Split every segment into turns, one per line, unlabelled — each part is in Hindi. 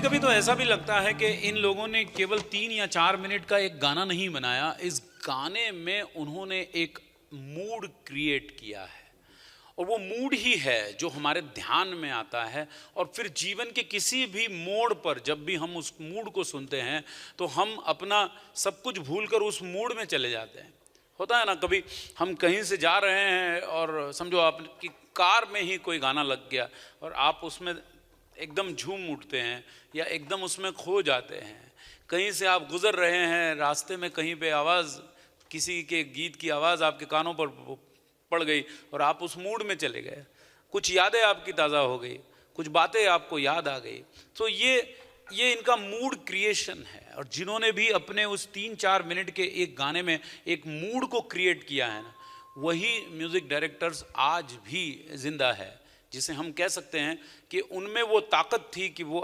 कभी तो ऐसा भी लगता है कि इन लोगों ने केवल 3 या 4 मिनट का एक गाना नहीं बनाया, इस गाने में उन्होंने एक मूड क्रिएट किया है। और वो मूड ही है जो हमारे ध्यान में आता है, और फिर जीवन के किसी भी मोड़ पर जब भी हम उस मूड को सुनते हैं तो हम अपना सब कुछ भूलकर उस मूड में चले जाते हैं। होता है ना, कभी हम कहीं से जा रहे हैं और समझो आपकी कार में ही कोई गाना लग गया और आप उसमें एकदम झूम उठते हैं या एकदम उसमें खो जाते हैं। कहीं से आप गुजर रहे हैं, रास्ते में कहीं पे आवाज़, किसी के गीत की आवाज़ आपके कानों पर पड़ गई और आप उस मूड में चले गए, कुछ यादें आपकी ताज़ा हो गई, कुछ बातें आपको याद आ गई। तो ये इनका मूड क्रिएशन है। और जिन्होंने भी अपने उस 3-4 मिनट के एक गाने में एक मूड को क्रिएट किया है ना, वही म्यूज़िक डायरेक्टर्स आज भी जिंदा है, जिसे हम कह सकते हैं कि उनमें वो ताकत थी कि वो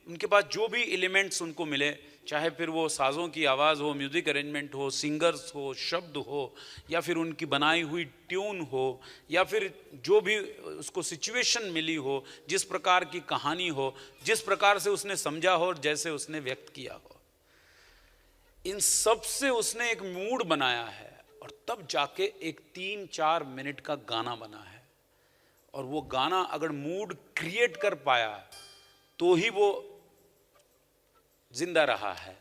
उनके पास जो भी एलिमेंट्स उनको मिले, चाहे फिर वो साज़ों की आवाज़ हो, म्यूज़िक अरेंजमेंट हो, सिंगर्स हो, शब्द हो, या फिर उनकी बनाई हुई ट्यून हो, या फिर जो भी उसको सिचुएशन मिली हो, जिस प्रकार की कहानी हो, जिस प्रकार से उसने समझा हो और जैसे उसने व्यक्त किया हो, इन सब से उसने एक मूड बनाया है और तब जाके एक 3-4 मिनट का गाना बना है। और वो गाना अगर मूड क्रिएट कर पाया तो ही वो जिंदा रहा है।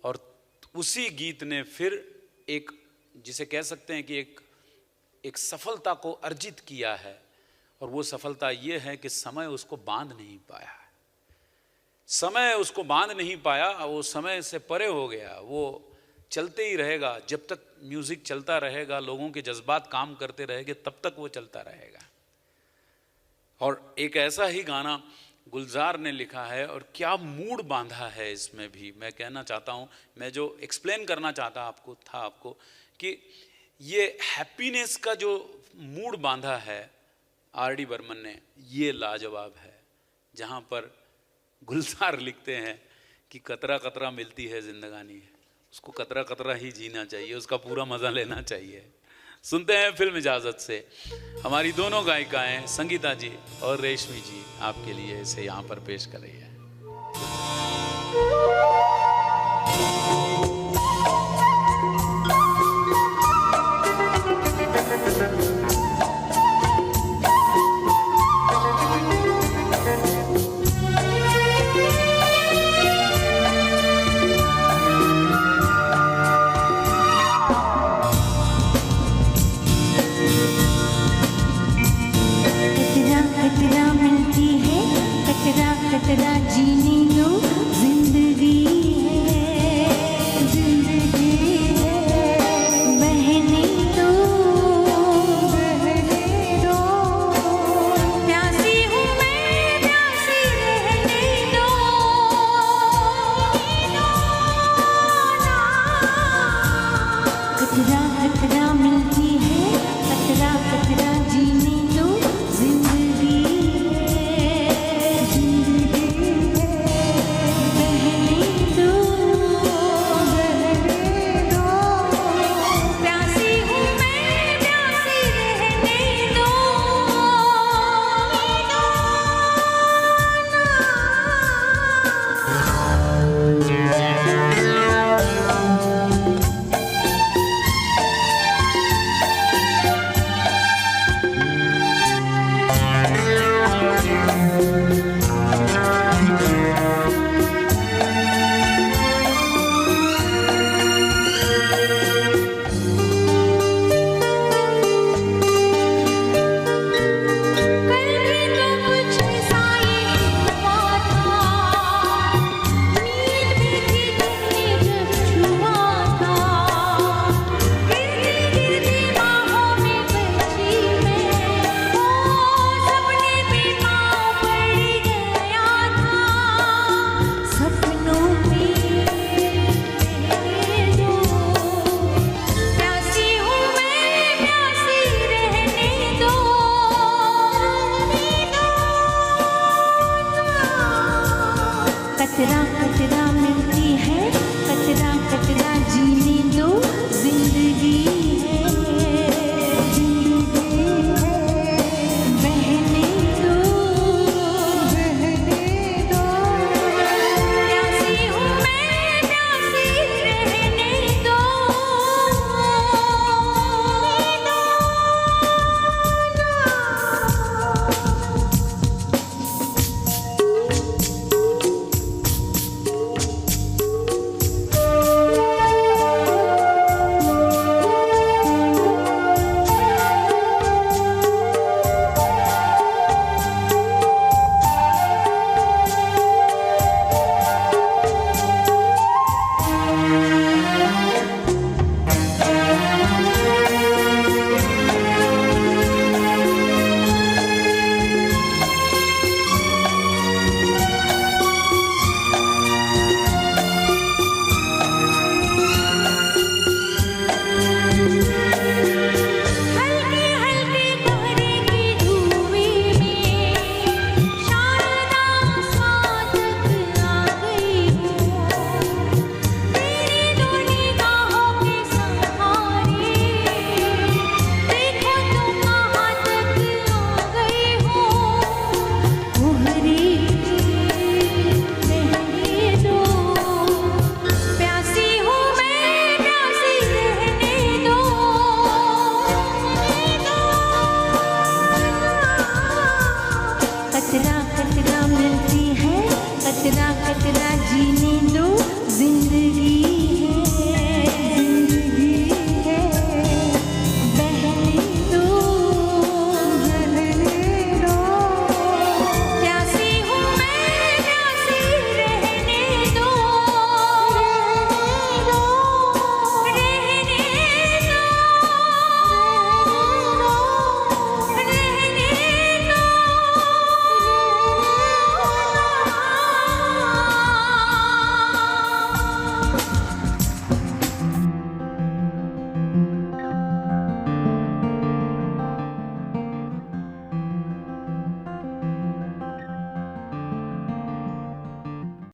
और उसी गीत ने फिर एक, जिसे कह सकते हैं कि एक सफलता को अर्जित किया है। और वो सफलता ये है कि समय उसको बांध नहीं पाया, समय उसको बांध नहीं पाया, वो समय से परे हो गया। वो चलते ही रहेगा, जब तक म्यूजिक चलता रहेगा, लोगों के जज्बात काम करते रहेंगे, तब तक वो चलता रहेगा। और एक ऐसा ही गाना गुलजार ने लिखा है, और क्या मूड बांधा है इसमें भी। मैं कहना चाहता हूँ, मैं जो एक्सप्लेन करना चाहता आपको कि ये हैप्पीनेस का जो मूड बांधा है आर.डी. बर्मन ने, ये लाजवाब है। जहाँ पर गुलजार लिखते हैं कि कतरा कतरा मिलती है जिंदगानी, उसको कतरा कतरा ही जीना चाहिए, उसका पूरा मज़ा लेना चाहिए। सुनते हैं फिल्म इजाज़त से हमारी दोनों गायिकाएं संगीता जी और रेशमी जी आपके लिए इसे यहाँ पर पेश कर रही है।
कतरा जीने दो, जिंदगी है, जिंदगी है, बहने दो, प्यासी हूँ मैं, प्यासी रहने दो, कतरा